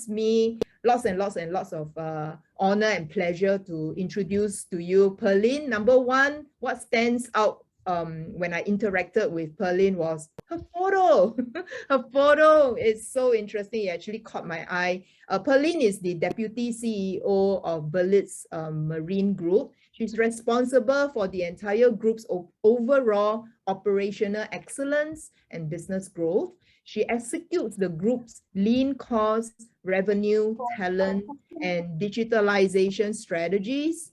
gives me lots and lots of honor and pleasure to introduce to you Perlin. Number one, what stands out when I interacted with Perlin was her photo. Her photo is so interesting. It actually caught my eye. Perlin is the Deputy CEO of Berlitz Marine Group. She's responsible for the entire group's overall operational excellence and business growth. She executes the group's lean cost, revenue, talent, and digitalization strategies.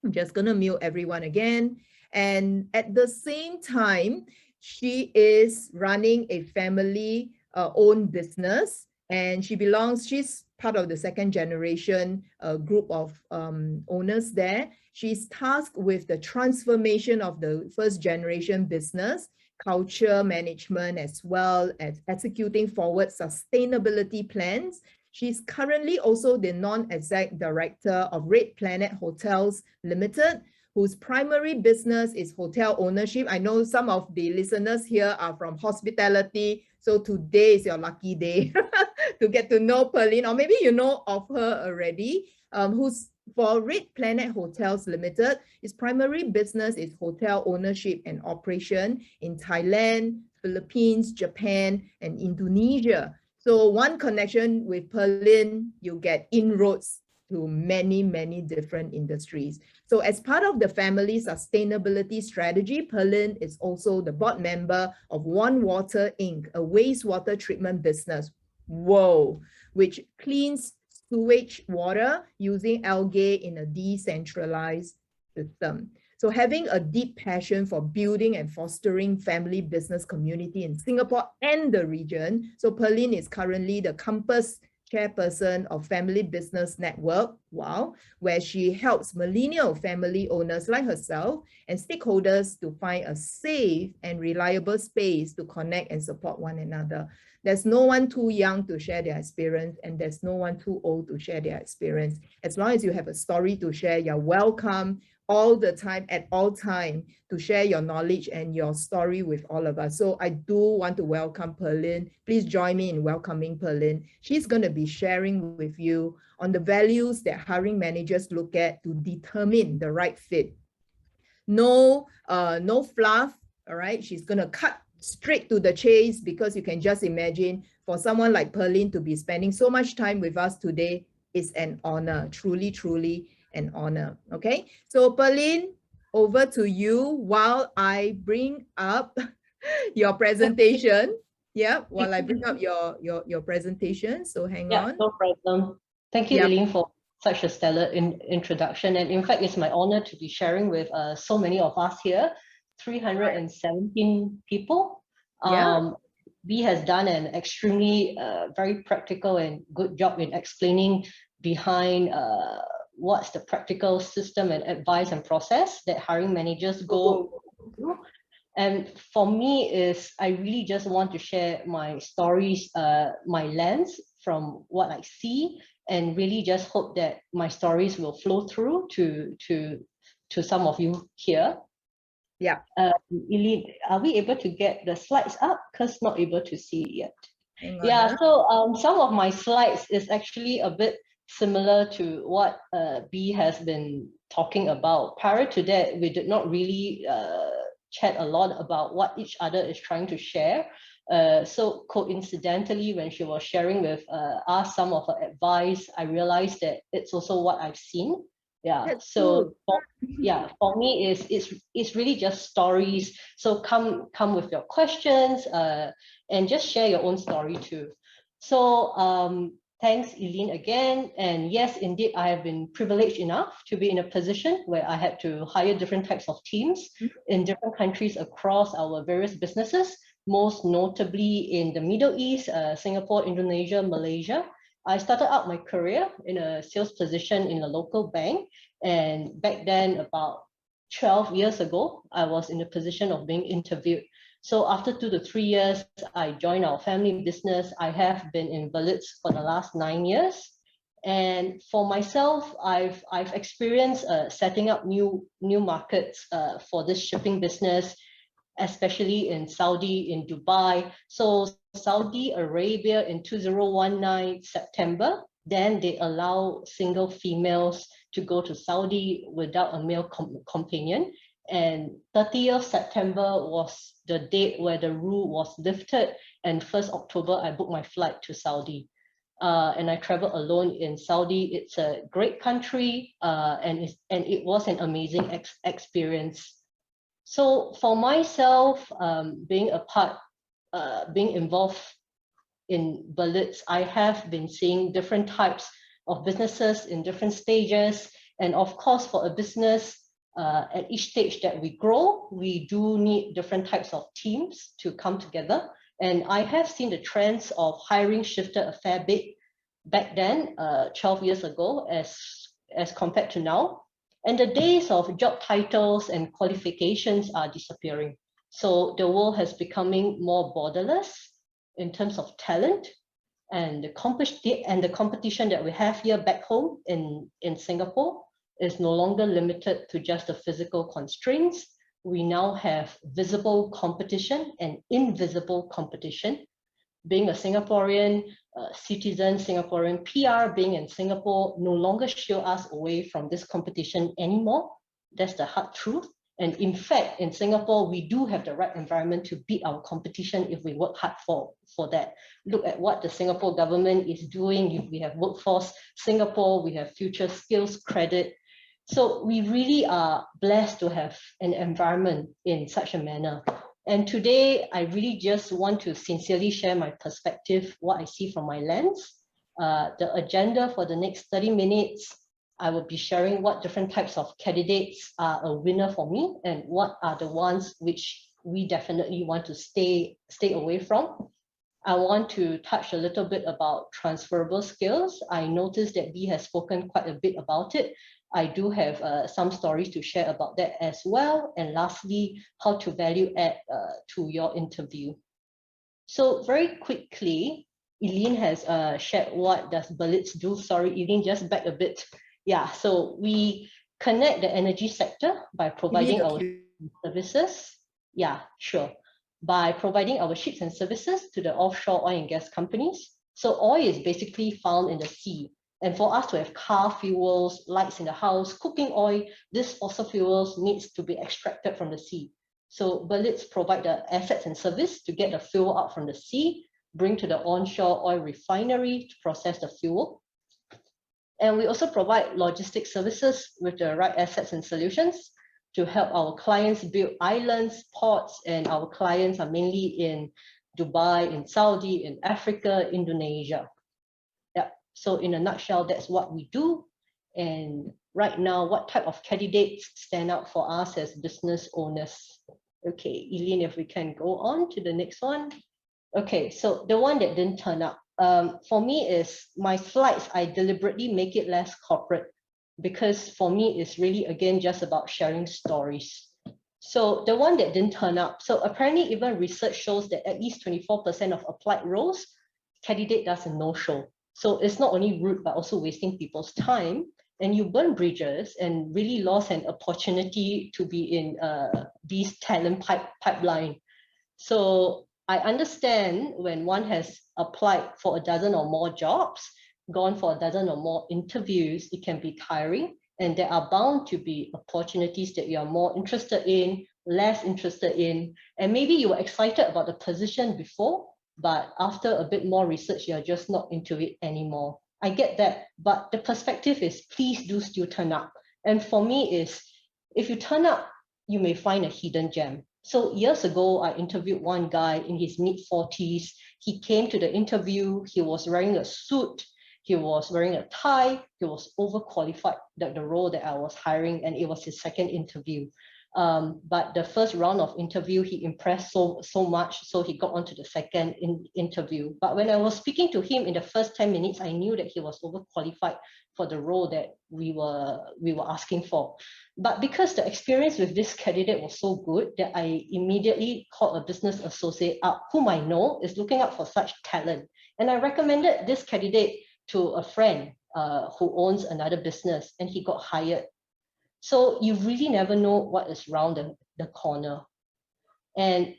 I'm just going to mute everyone again. And at the same time, she is running a family-owned business, and she's part of the second generation group of owners there. She's tasked with the transformation of the first generation business, culture management, as well as executing forward sustainability plans. She's currently also the non-exec director of Red Planet Hotels Limited, whose primary business is hotel ownership. I know some of the listeners here are from hospitality, so today is your lucky day to get to know Perlin, or maybe you know of her already, who's for Red Planet Hotels Limited. Its primary business is hotel ownership and operation in Thailand, Philippines, Japan, and Indonesia. So one connection with Perlin, you get inroads to many, many different industries. So as part of the family sustainability strategy, Perlin is also the board member of One Water Inc., a wastewater treatment business. Whoa, which cleans sewage water using algae in a decentralized system. So having a deep passion for building and fostering family business community in Singapore and the region. So Perlin is currently the Compass chairperson of Family Business Network, wow, where she helps millennial family owners like herself and stakeholders to find a safe and reliable space to connect and support one another. There's no one too young to share their experience, and there's no one too old to share their experience. As long as you have a story to share, you're welcome all the time, at all time, to share your knowledge and your story with all of us. So I do want to welcome Perlin. Please join me in welcoming Perlin. She's going to be sharing with you on the values that hiring managers look at to determine the right fit. No fluff, all right? She's going to cut straight to the chase, because you can just imagine for someone like Perlin to be spending so much time with us today is an honor, truly, truly an honor. Okay, so Perlin, over to you while I bring up your presentation. Yeah, while I bring up your presentation. So hang on. No problem. Thank you, Eileen, for such a stellar introduction. And in fact, it's my honor to be sharing with so many of us here, 317 people. B has done an extremely very practical and good job in explaining behind what's the practical system and advice and process that hiring managers go through. And for me I really just want to share my stories, my lens from what I see, and really just hope that my stories will flow through to some of you here. Yeah. Eileen, are we able to get the slides up? Because not able to see it yet. Yeah, so some of my slides is actually a bit similar to what B has been talking about. Prior to that, we did not really chat a lot about what each other is trying to share. So coincidentally, when she was sharing with us some of her advice, I realized that it's also what I've seen. Yeah. That's so for me, it's really just stories. So come with your questions and just share your own story too. So thanks, Eileen, again. And yes, indeed, I have been privileged enough to be in a position where I had to hire different types of teams in different countries across our various businesses, most notably in the Middle East, Singapore, Indonesia, Malaysia. I started out my career in a sales position in a local bank. And back then, about 12 years ago, I was in the position of being interviewed. So after 2 to 3 years, I joined our family business. I have been in Berlitz for the last 9 years. And for myself, I've experienced setting up new markets for this shipping business, especially in Saudi, in Dubai. So Saudi Arabia in 2019 September, then they allow single females to go to Saudi without a male companion. And 30th September was the date where the rule was lifted. And 1st October, I booked my flight to Saudi. And I traveled alone in Saudi. It's a great country, and it was an amazing experience. So for myself, being involved in Berlitz, I have been seeing different types of businesses in different stages. And of course, for a business, at each stage that we grow, we do need different types of teams to come together. And I have seen the trends of hiring shifted a fair bit back then, 12 years ago, as compared to now. And the days of job titles and qualifications are disappearing. So the world has becoming more borderless in terms of talent, and the competition that we have here back home in Singapore is no longer limited to just the physical constraints. We now have visible competition and invisible competition. Being a Singaporean citizen, Singaporean PR, being in Singapore no longer shield us away from this competition anymore. That's the hard truth. And in fact, in Singapore, we do have the right environment to beat our competition if we work hard for that. Look at what the Singapore government is doing. We have Workforce Singapore, we have Future Skills Credit. So we really are blessed to have an environment in such a manner. And today, I really just want to sincerely share my perspective, what I see from my lens. The agenda for the next 30 minutes, I will be sharing what different types of candidates are a winner for me and what are the ones which we definitely want to stay away from. I want to touch a little bit about transferable skills. I noticed that Bea has spoken quite a bit about it. I do have some stories to share about that as well. And lastly, how to value add to your interview. So very quickly, Eileen has shared what does Berlitz do. Sorry, Eileen, just back a bit. Yeah, so we connect the energy sector by providing our services. Yeah, sure. By providing our ships and services to the offshore oil and gas companies. So oil is basically found in the sea. And for us to have car fuels, lights in the house, cooking oil, this fossil fuels needs to be extracted from the sea. So Berlitz provide the assets and service to get the fuel out from the sea, bring to the onshore oil refinery to process the fuel. And we also provide logistics services with the right assets and solutions to help our clients build islands, ports, and our clients are mainly in Dubai, in Saudi, in Africa, Indonesia. Yeah. So in a nutshell, that's what we do. And right now, what type of candidates stand out for us as business owners? Okay, Eileen, if we can go on to the next one. Okay, so the one that didn't turn up. For me is my slides, I deliberately make it less corporate because for me, it's really, again, just about sharing stories. So the one that didn't turn up. So apparently even research shows that at least 24% of applied roles, candidate does a no-show. So it's not only rude, but also wasting people's time. And you burn bridges and really lost an opportunity to be in these talent pipeline. So I understand when one has applied for a dozen or more jobs, gone for a dozen or more interviews, it can be tiring. And there are bound to be opportunities that you are more interested in, less interested in. And maybe you were excited about the position before, but after a bit more research, you're just not into it anymore. I get that, but the perspective is please do still turn up. And for me is, if you turn up, you may find a hidden gem. So years ago, I interviewed one guy in his mid-40s. He came to the interview, he was wearing a suit, he was wearing a tie, he was overqualified the role that I was hiring, and it was his second interview. But the first round of interview, he impressed so much, so he got onto the second interview. But when I was speaking to him in the first 10 minutes, I knew that he was overqualified for the role that we were asking for. But because the experience with this candidate was so good that I immediately called a business associate up, whom I know is looking out for such talent. And I recommended this candidate to a friend who owns another business, and he got hired. So you really never know what is around the corner. and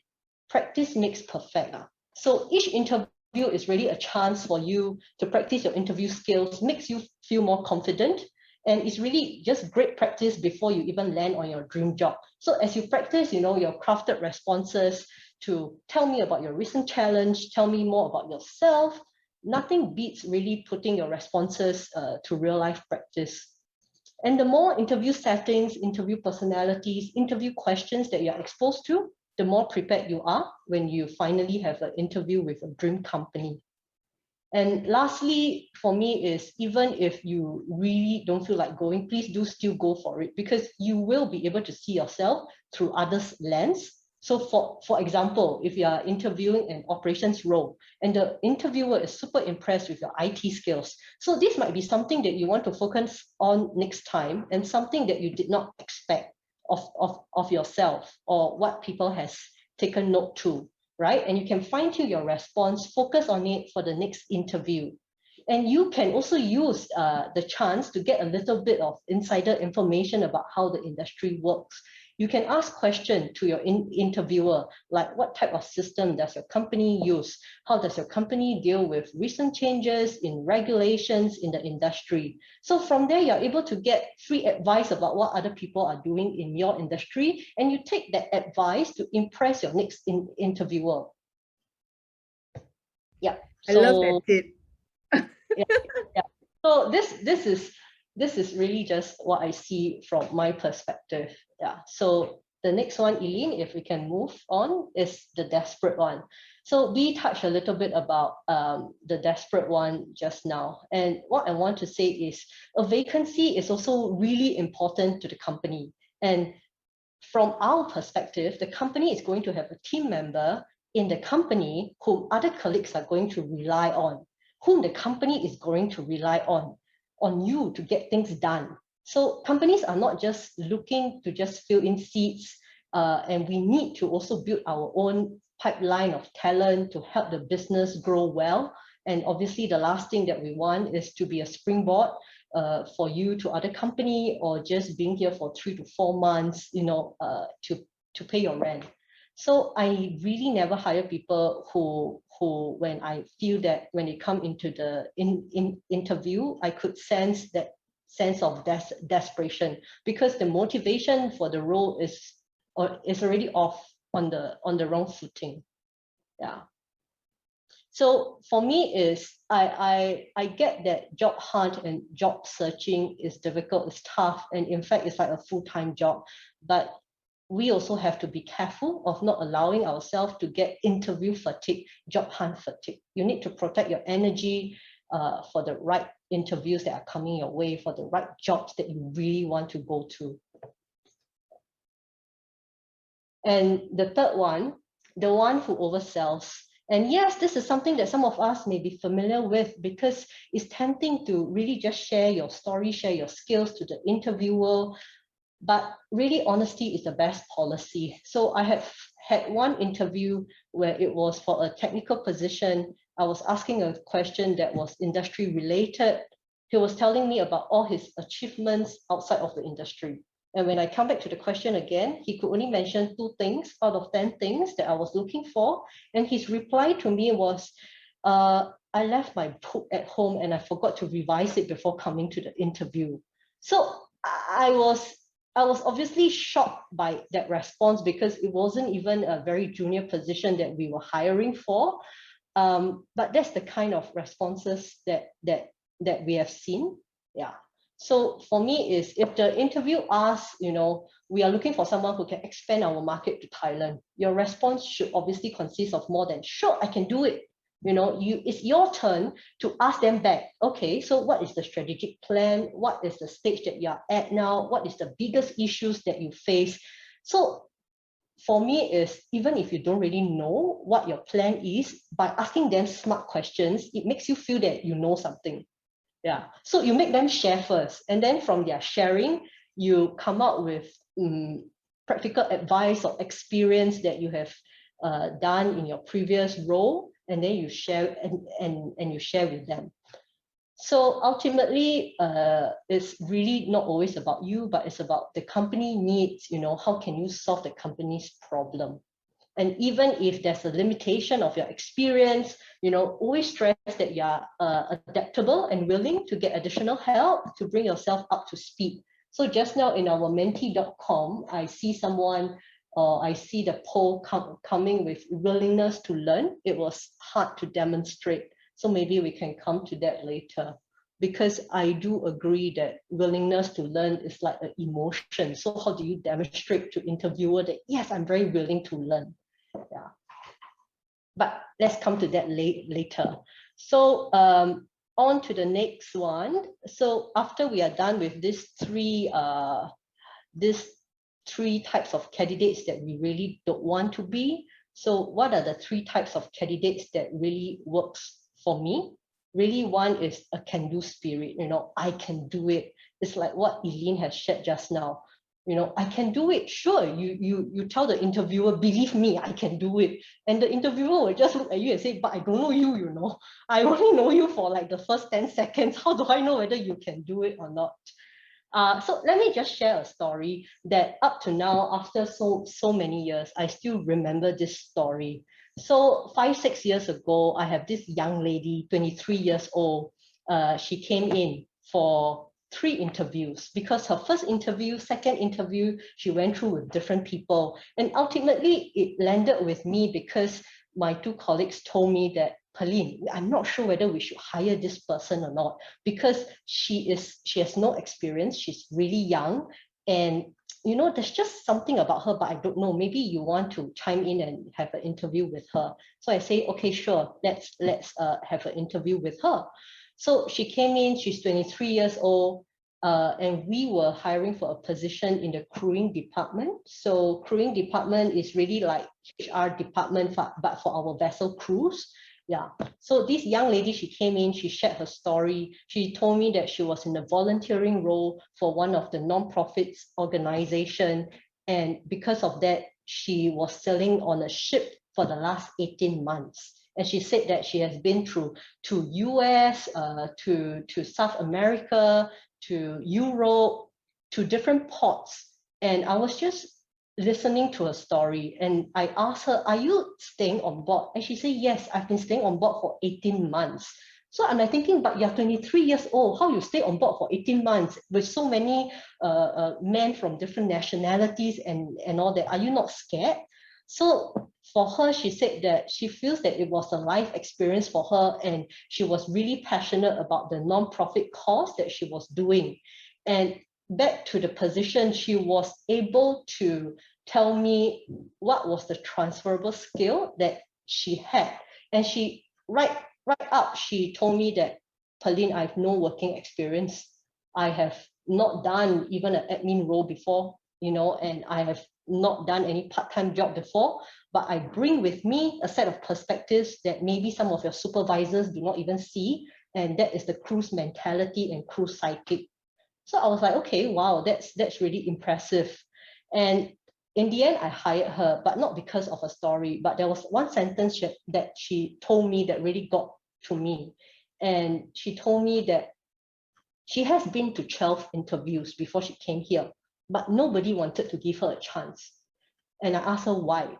practice makes perfect. So each interview is really a chance for you to practice your interview skills, makes you feel more confident, and it's really just great practice before you even land on your dream job. So as you practice, your crafted responses to tell me about your recent challenge, tell me more about yourself, nothing beats really putting your responses to real life practice. And the more interview settings, interview personalities, interview questions that you're exposed to, the more prepared you are when you finally have an interview with a dream company. And lastly, for me is, even if you really don't feel like going, please do still go for it, because you will be able to see yourself through others' lens. So for example, if you are interviewing an operations role and the interviewer is super impressed with your IT skills, so this might be something that you want to focus on next time, and something that you did not expect of yourself, or what people has taken note to, right? And you can fine tune your response, focus on it for the next interview. And you can also use the chance to get a little bit of insider information about how the industry works. You can ask questions to your interviewer, like what type of system does your company use? How does your company deal with recent changes in regulations in the industry? So from there, you're able to get free advice about what other people are doing in your industry, and you take that advice to impress your next interviewer. Yeah. I love that tip. yeah. So this is really just what I see from my perspective. Yeah. So the next one, Eileen, if we can move on, is the desperate one. So we touched a little bit about the desperate one just now. And what I want to say is, a vacancy is also really important to the company. And from our perspective, the company is going to have a team member in the company whom other colleagues are going to rely on, whom the company is going to rely on you to get things done. So companies are not just looking to just fill in seats, and we need to also build our own pipeline of talent to help the business grow well. And obviously the last thing that we want is to be a springboard for you to other company, or just being here for 3 to 4 months, to pay your rent. So I really never hire people who when I feel that when they come into the interview, I could sense that sense of desperation, because the motivation for the role is already off on the wrong footing. Yeah. So for me is, I get that job hunt and job searching is difficult, it's tough, and in fact it's like a full-time job. But we also have to be careful of not allowing ourselves to get interview fatigue, job hunt fatigue. You need to protect your energy for the right interviews that are coming your way, for the right jobs that you really want to go to. And the third one, the one who oversells. And yes, this is something that some of us may be familiar with, because it's tempting to really just share your story, share your skills to the interviewer. But really, honesty is the best policy. So I have had one interview where it was for a technical position. I was asking a question that was industry related. He was telling me about all his achievements outside of the industry. And when I come back to the question again, he could only mention 2 things out of 10 things that I was looking for. And his reply to me was, I left my book at home and I forgot to revise it before coming to the interview. So I was obviously shocked by that response, because it wasn't even a very junior position that we were hiring for. But that's the kind of responses that we have seen. Yeah. So for me is, if the interview asks, we are looking for someone who can expand our market to Thailand, your response should obviously consist of more than, sure, I can do it. It's your turn to ask them back, okay, so what is the strategic plan? What is the stage that you are at now? What is the biggest issues that you face? So for me is, even if you don't really know what your plan is, by asking them smart questions, it makes you feel that you know something. Yeah. So you make them share first, and then from their sharing, you come out with practical advice or experience that you have done in your previous role, and then you share and you share with them. So ultimately, it's really not always about you, but it's about the company needs. How can you solve the company's problem? And even if there's a limitation of your experience, always stress that you are adaptable and willing to get additional help to bring yourself up to speed. So just now in our mentee.com, I see someone, I see the poll coming with willingness to learn. It was hard to demonstrate. So maybe we can come to that later, because I do agree that willingness to learn is like an emotion. So how do you demonstrate to interviewer that, yes, I'm very willing to learn? Yeah. But let's come to that later. So on to the next one. So after we are done with these three types of candidates that we really don't want to be. So what are the 3 types of candidates that really works for me? Really, one is a can-do spirit. I can do it. It's like what Eileen has shared just now. I can do it. Sure, you tell the interviewer, believe me, I can do it. And the interviewer will just look at you and say, but I don't know you, I only know you for like the first 10 seconds. How do I know whether you can do it or not? So let me just share a story that up to now, after so many years, I still remember this story. So 5-6 years ago, I have this young lady, 23 years old. She came in for 3 interviews, because her first interview, second interview, she went through with different people. And ultimately, it landed with me because my 2 colleagues told me that, Perlin, I'm not sure whether we should hire this person or not, because she has no experience, she's really young, and there's just something about her, but I don't know, maybe you want to chime in and have an interview with her. So I say, okay, sure, let's have an interview with her. So she came in, she's 23 years old, and we were hiring for a position in the crewing department. So crewing department is really like HR department, but for our vessel crews. Yeah. So this young lady, she came in, she shared her story. She told me that she was in a volunteering role for one of the non-profits organization. And because of that, she was sailing on a ship for the last 18 months. And she said that she has been to US, to South America, to Europe, to different ports. And I was just listening to her story, and I asked her, are you staying on board? And she said, yes, I've been staying on board for 18 months. So I'm like thinking, but you're 23 years old, how you stay on board for 18 months with so many men from different nationalities and all that? Are you not scared? So for her, she said that she feels that it was a life experience for her, and she was really passionate about the non-profit cause that she was doing. And back to the position, she was able to tell me what was the transferable skill that she had. And she, right up, she told me that, Perlin, I have no working experience. I have not done even an admin role before, and I have not done any part-time job before, but I bring with me a set of perspectives that maybe some of your supervisors do not even see, and that is the cruise mentality and cruise psychic. So I was like, okay, wow, that's really impressive. And in the end, I hired her, but not because of her story, but there was one sentence that she told me that really got to me. And she told me that she has been to 12 interviews before she came here, but nobody wanted to give her a chance. And I asked her why.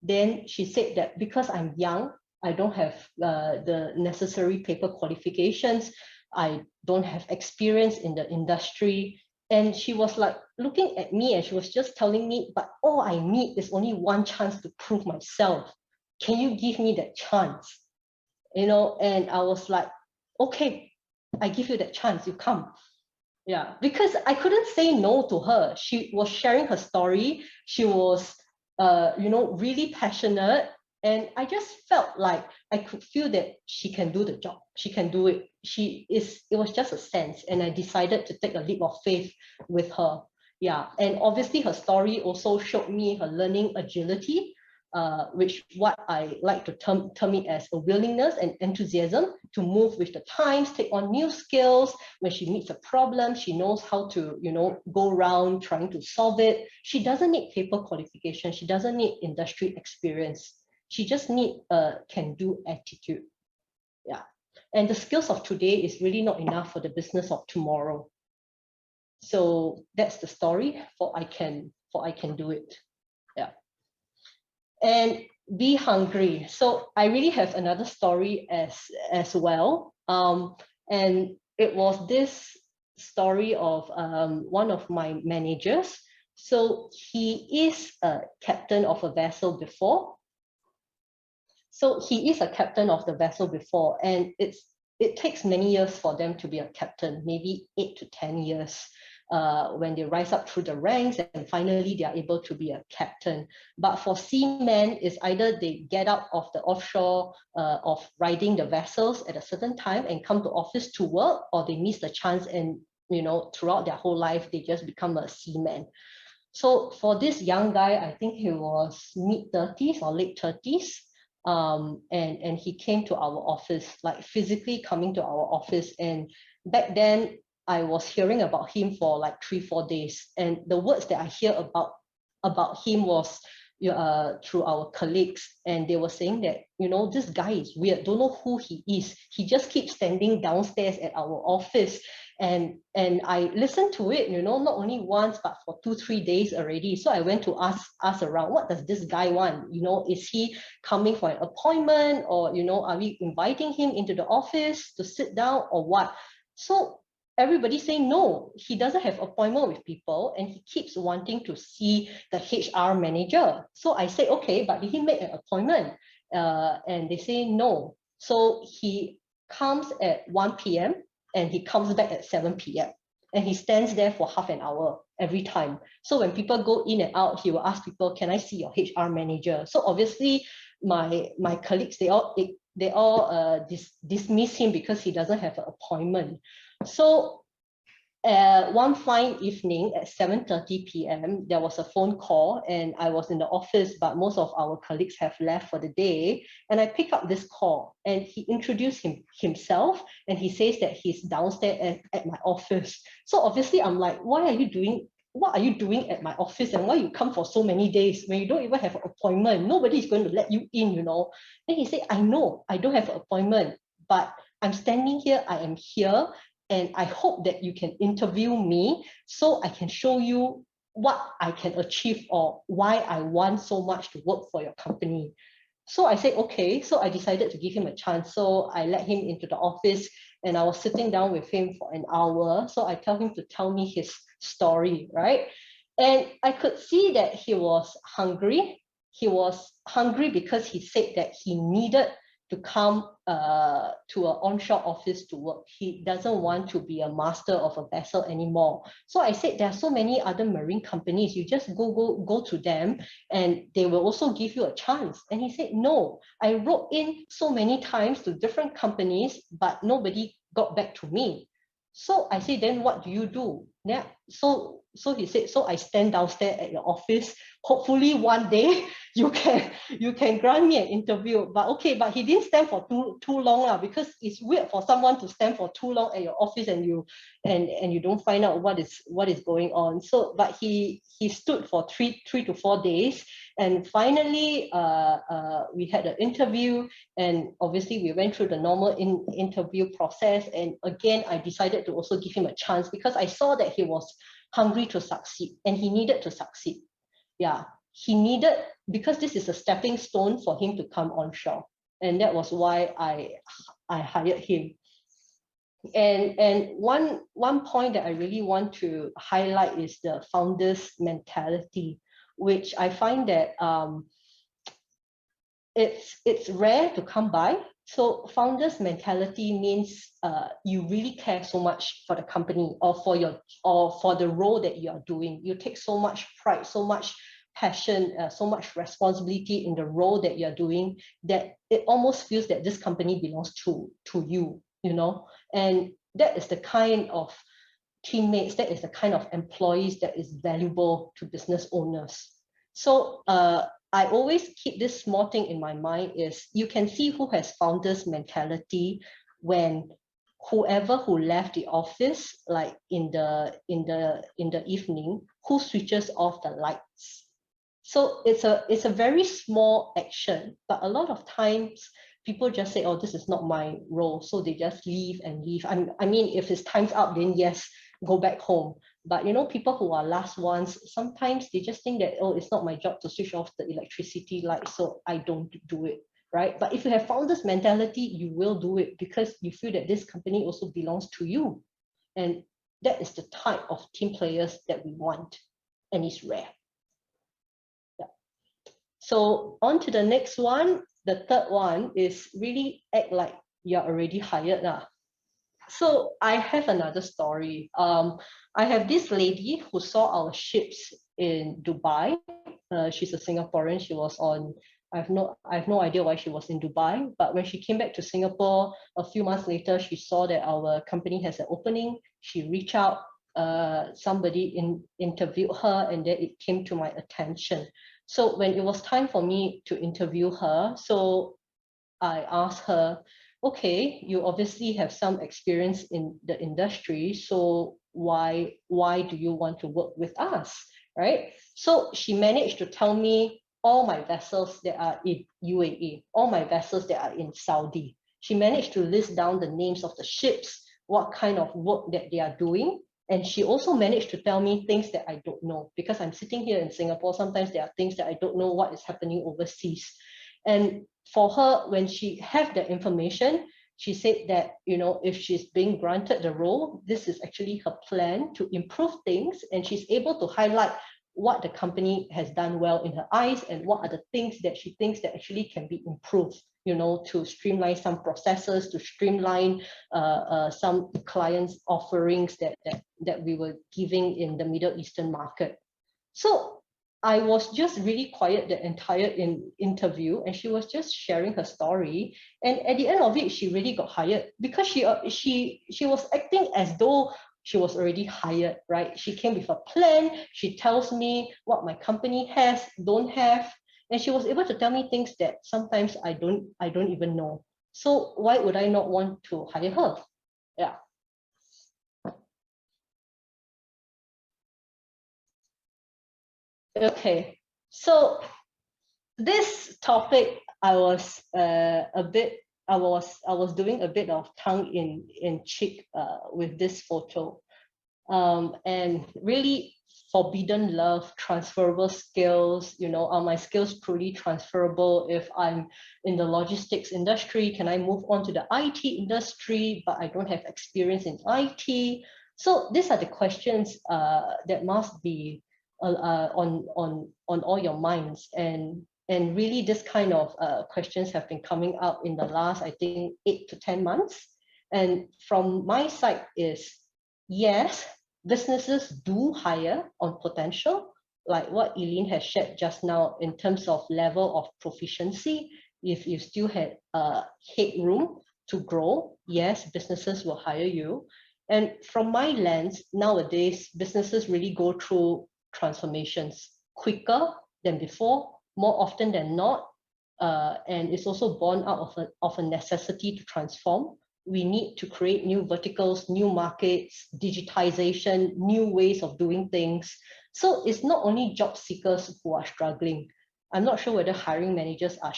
Then she said that because I'm young, I don't have the necessary paper qualifications, I don't have experience in the industry. And she was like looking at me and she was just telling me, but all I need is only one chance to prove myself. Can you give me that chance? And I was like, okay, I give you that chance, you come. Yeah, because I couldn't say no to her. She was sharing her story. She was, really passionate. And I just felt like I could feel that she can do the job. She can do it. It was just a sense. And I decided to take a leap of faith with her. Yeah. And obviously her story also showed me her learning agility, which what I like to term it as a willingness and enthusiasm to move with the times, take on new skills. When she meets a problem, she knows how to, go around trying to solve it. She doesn't need paper qualification. She doesn't need industry experience. She just needs a can-do attitude. Yeah. And the skills of today is really not enough for the business of tomorrow. So that's the story for I can do it. Yeah. and be hungry. So I really have another story as well. And it was this story of one of my managers. So he is a captain of a vessel before. So he is a captain of the vessel before, and it takes many years for them to be a captain, maybe 8 to 10 years. When they rise up through the ranks and finally they are able to be a captain. But for seamen, it's either they get out of the offshore of riding the vessels at a certain time and come to office to work, or they miss the chance and, you know, throughout their whole life, they just become a seaman. So for this young guy, I think he was mid-30s or late 30s. And he came to our office, like physically coming to our office. And back then, I was hearing about him for like 3-4 days, and the words that I hear about him was through our colleagues, and they were saying that, you know, this guy is weird, don't know who he is. He just keeps standing downstairs at our office, and I listened to it, you know, not only once but for 2-3 days already. So I went to ask around, what does this guy want? You know, is he coming for an appointment, or, you know, are we inviting him into the office to sit down or what? So everybody saying no, he doesn't have appointment with people, and he keeps wanting to see the HR manager. So I say, okay, but did he make an appointment? And they say no. So he comes at 1 p.m. and he comes back at 7 p.m. and he stands there for half an hour every time. So when people go in and out, he will ask people, can I see your HR manager? So obviously my colleagues, they all dismiss him because he doesn't have an appointment. So one fine evening at 7:30 p.m., there was a phone call, and I was in the office, but most of our colleagues have left for the day. And I pick up this call, and he introduced himself, and he says that he's downstairs at my office. So obviously I'm like, what are you doing at my office, and why you come for so many days when you don't even have an appointment? Nobody is going to let you in, you know. Then he said, I know I don't have an appointment, but I'm standing here, I am here, and I hope that you can interview me so I can show you what I can achieve or why I want so much to work for your company. So I said, okay. So I decided to give him a chance. So I let him into the office, and I was sitting down with him for an hour. So I tell him to tell me his story, right? And I could see that he was hungry. He was hungry because he said that he needed to come to an onshore office to work. He doesn't want to be a master of a vessel anymore. So I said, there are so many other marine companies, you just go to them and they will also give you a chance. And he said, no, I wrote in so many times to different companies, but nobody got back to me. So I said, then what do you do? Yeah. So he said, so I stand downstairs at your office. Hopefully one day you can grant me an interview. But okay, but he didn't stand for too long because it's weird for someone to stand for too long at your office and you don't find out what is going on. So but he stood for three to 4 days, and finally we had an interview, and obviously we went through the normal interview process. And again, I decided to also give him a chance because I saw that he was hungry to succeed and he needed to succeed. Yeah, he needed, because this is a stepping stone for him to come onshore. And that was why I hired him. And one point that I really want to highlight is the founder's mentality, which I find that it's rare to come by. So founder's mentality means you really care so much for the company or for the role that you are doing. You take so much pride, so much passion, so much responsibility in the role that you're doing that it almost feels that this company belongs to you, you know. And that is the kind of teammates, that is the kind of employees that is valuable to business owners. So I always keep this small thing in my mind is you can see who has founder's mentality when whoever who left the office, like in the evening, who switches off the lights. So it's a very small action, but a lot of times people just say, oh, this is not my role. So they just leave and leave. I mean, if it's time's up, then yes, go back home. But people who are last ones, sometimes they just think that, oh, it's not my job to switch off the electricity light, so I don't do it, right? But if you have founder's mentality, you will do it because you feel that this company also belongs to you. And that is the type of team players that we want, and it's rare. Yeah. So on to the next one. The third one is really act like you're already hired now. So I have another story. I have this lady who saw our ships in Dubai. She's a Singaporean. She was on, I have no idea why she was in Dubai, but when she came back to Singapore a few months later, she saw that our company has an opening. She reached out, somebody interviewed her, and then it came to my attention. So when it was time for me to interview her, so I asked her, okay, you obviously have some experience in the industry, so why do you want to work with us, right? So she managed to tell me all my vessels that are in UAE, all my vessels that are in Saudi. She managed to list down the names of the ships, what kind of work that they are doing. And she also managed to tell me things that I don't know, because I'm sitting here in Singapore. Sometimes there are things that I don't know what is happening overseas. And for her, when she had the information, she said that, if she's being granted the role, this is actually her plan to improve things. And she's able to highlight what the company has done well in her eyes and what are the things that she thinks that actually can be improved, to streamline some processes, to streamline some clients' offerings that we were giving in the Middle Eastern market. So I was just really quiet the entire interview, and she was just sharing her story. And at the end of it, she really got hired because she was acting as though she was already hired, right? She came with a plan. She tells me what my company has, don't have, and she was able to tell me things that sometimes I don't even know. So why would I not want to hire her? Yeah. Okay, so this topic, I was doing a bit of tongue in cheek with this photo, and really forbidden love, transferable skills. Are my skills truly transferable? If I'm in the logistics industry, can I move on to the IT industry? But I don't have experience in IT. So these are the questions that must be on all your minds, and really this kind of questions have been coming up in the last, I think, 8 to 10 months. And from my side is, yes, businesses do hire on potential, like what Eileen has shared just now in terms of level of proficiency. If you still had headroom to grow, yes, businesses will hire you. And from my lens, nowadays, businesses really go through transformations quicker than before, more often than not, and it's also born out of a necessity to transform. We need to create new verticals, new markets, digitization, new ways of doing things. So it's not only job seekers who are struggling. I'm not sure whether hiring managers are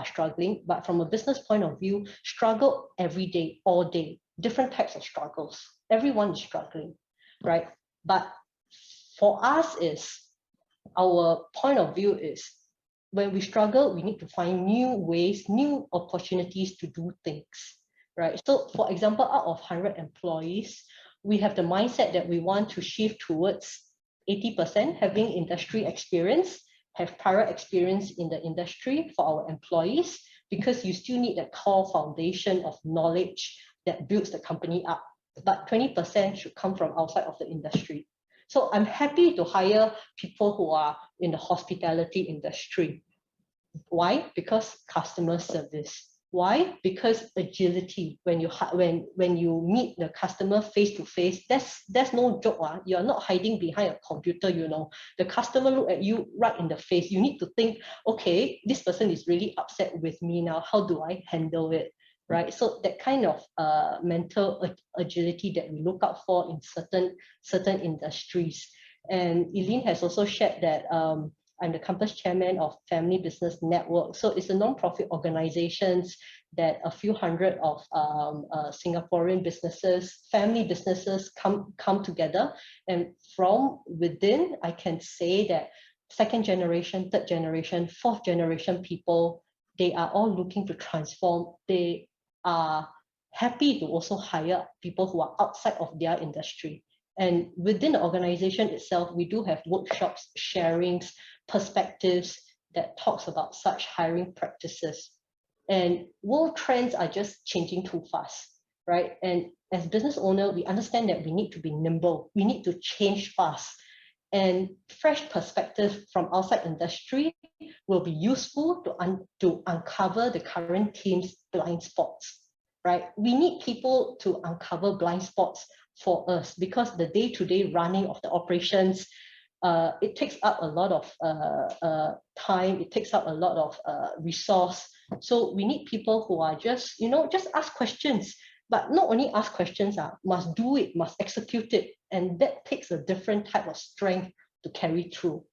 struggling, but from a business point of view, struggle every day, all day, different types of struggles. Everyone is struggling, right? But for us, our point of view is, when we struggle, we need to find new ways, new opportunities to do things, right? So for example, out of 100 employees, we have the mindset that we want to shift towards 80% having industry experience, have prior experience in the industry for our employees, because you still need that core foundation of knowledge that builds the company up. But 20% should come from outside of the industry. So I'm happy to hire people who are in the hospitality industry. Why? Because customer service. Why? Because agility. When you meet the customer face to face, that's no joke. You're not hiding behind a computer. The customer look at you right in the face. You need to think, okay, this person is really upset with me now. How do I handle it? Right? So that kind of mental agility that we look out for in certain industries. And Eileen has also shared that I'm the campus chairman of Family Business Network. So it's a non-profit organizations that a few hundred of Singaporean businesses, family businesses come together. And from within, I can say that second generation, third generation, fourth generation people, they are all looking to transform. They are happy to also hire people who are outside of their industry. And within the organization itself, we do have workshops, sharings, perspectives that talks about such hiring practices. And world trends are just changing too fast, right? And as business owner, we understand that we need to be nimble. We need to change fast. And fresh perspective from outside industry will be useful to uncover the current team's blind spots, right? We need people to uncover blind spots for us because the day-to-day running of the operations, it takes up a lot of time, it takes up a lot of resource. So we need people who are just, just ask questions, but not only ask questions, must do it, must execute it. And that takes a different type of strength to carry through.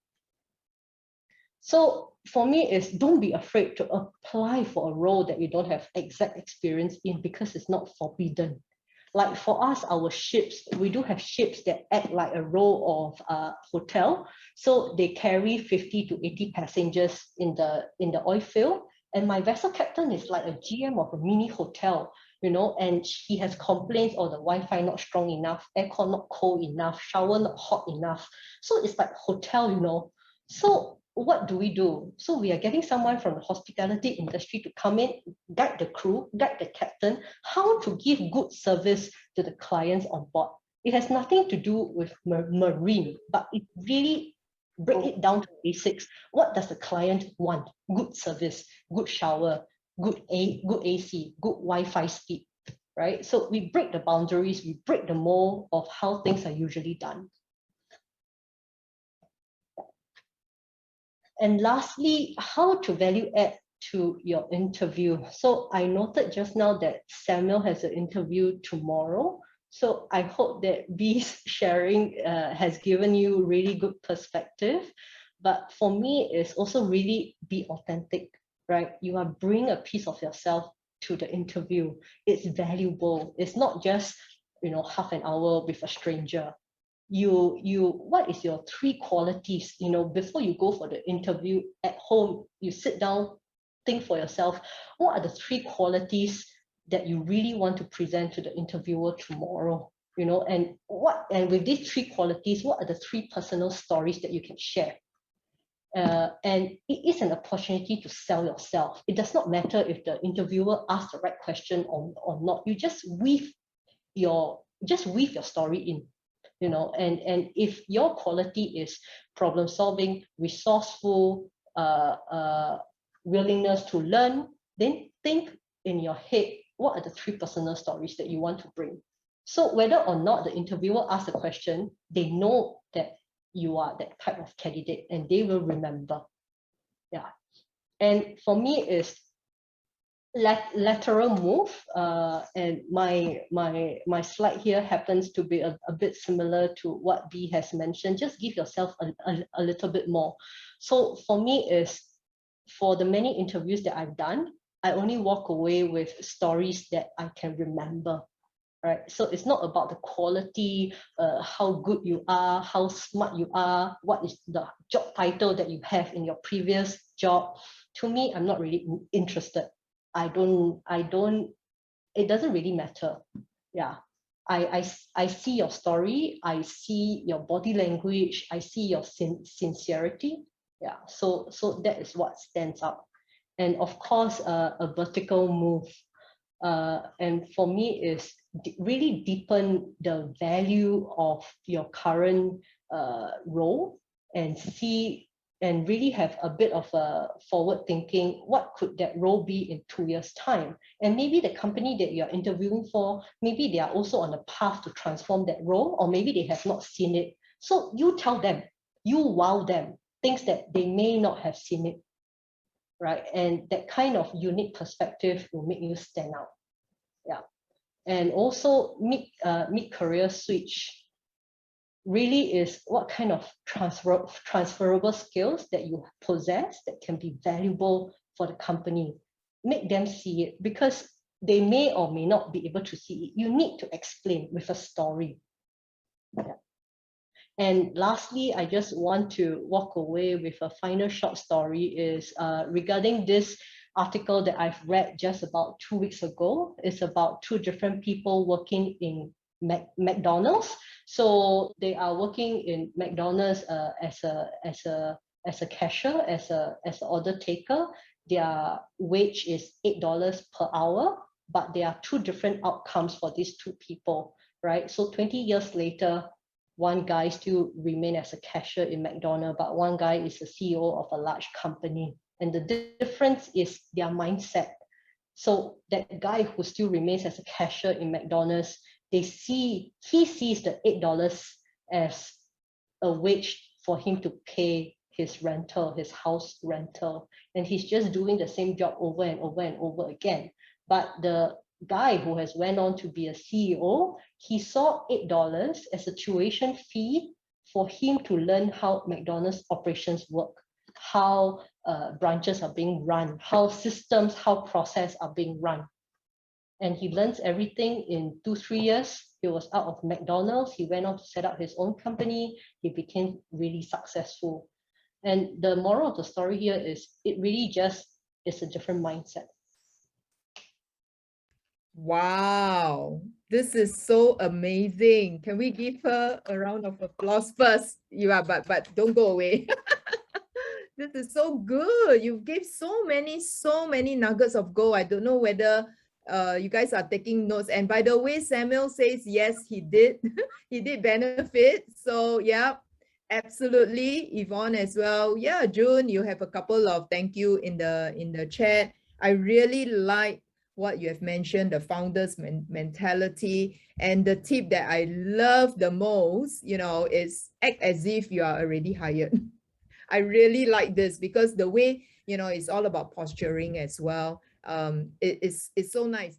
So for me, is don't be afraid to apply for a role that you don't have exact experience in because it's not forbidden. Like for us, our ships, we do have ships that act like a role of a hotel. So they carry 50 to 80 passengers in the oil field. And my vessel captain is like a GM of a mini hotel, and he has complaints, the Wi-Fi not strong enough, aircon not cold enough, shower not hot enough. So it's like hotel, So what do we do? So we are getting someone from the hospitality industry to come in, guide the crew, guide the captain, how to give good service to the clients on board. It has nothing to do with marine, but it really break it down to basics. What does the client want? Good service, good shower, good AC, good Wi-Fi speed, right? So we break the boundaries, we break the mold of how things are usually done. And lastly, how to value add to your interview. So I noted just now that Samuel has an interview tomorrow. So I hope that B's sharing has given you really good perspective. But for me, it's also really be authentic, right? You are bringing a piece of yourself to the interview. It's valuable. It's not just, half an hour with a stranger. What is your 3 qualities, before you go for the interview at home, you sit down, think for yourself, what are the 3 qualities that you really want to present to the interviewer tomorrow, and with these 3 qualities, what are the 3 personal stories that you can share? And it is an opportunity to sell yourself. It does not matter if the interviewer asks the right question or not. You just weave your story in. And if your quality is problem solving, resourceful, willingness to learn, then think in your head, what are the 3 personal stories that you want to bring? So whether or not the interviewer asks a question, they know that you are that type of candidate and they will remember. Yeah. And for me, is lateral move, and my slide here happens to be a bit similar to what B has mentioned. Just give yourself a little bit more. So for me, is for the many interviews that I've done, I only walk away with stories that I can remember, right? So it's not about the quality, how good you are, how smart you are, what is the job title that you have in your previous job. To me, I'm not really interested. It doesn't really matter. Yeah. I see your story, I see your body language, I see your sincerity. Yeah, so that is what stands out. And of course, a vertical move. And for me, is really deepen the value of your current role and see and really have a bit of a forward thinking, what could that role be in 2 years' time? And maybe the company that you're interviewing for, maybe they are also on a path to transform that role, or maybe they have not seen it. So you tell them, you wow them, things that they may not have seen it, right? And that kind of unique perspective will make you stand out. Yeah. And also mid-career switch. really is what kind of transferable skills that you possess that can be valuable for the company. Make them see it, because they may or may not be able to see it. You need to explain with a story. Yeah. And lastly, I just want to walk away with a final short story is regarding this article that I've read just about 2 weeks ago. It's about two different people working in McDonald's. So they are working in McDonald's as a cashier, as an order taker. Their wage is $8 per hour, but there are two different outcomes for these two people, right? So 20 years later, one guy still remain as a cashier in McDonald's, but one guy is the CEO of a large company. And the difference is their mindset. So that guy who still remains as a cashier in McDonald's, he sees the $8 as a wage for him to pay his rental, his house rental. And he's just doing the same job over and over and over again. But the guy who has went on to be a CEO, he saw $8 as a tuition fee for him to learn how McDonald's operations work, how branches are being run, how systems, how process are being run. And he learns everything in 2-3 years. He was out of McDonald's. He went on to set up his own company. He became really successful. And the moral of the story here is it really just is a different mindset. Wow, this is so amazing. Can we give her a round of applause first? You are, but don't go away. This is so good. You gave so many nuggets of gold. I don't know whether you guys are taking notes. And by the way, Samuel says yes, he did. He did benefit. So yeah, absolutely. Yvonne as well. Yeah, June, you have a couple of thank you in the chat. I really like what you have mentioned, the founder's mentality. And the tip that I love the most, you know, is act as if you are already hired. I really like this because the way, you know, it's all about posturing as well. It's so nice.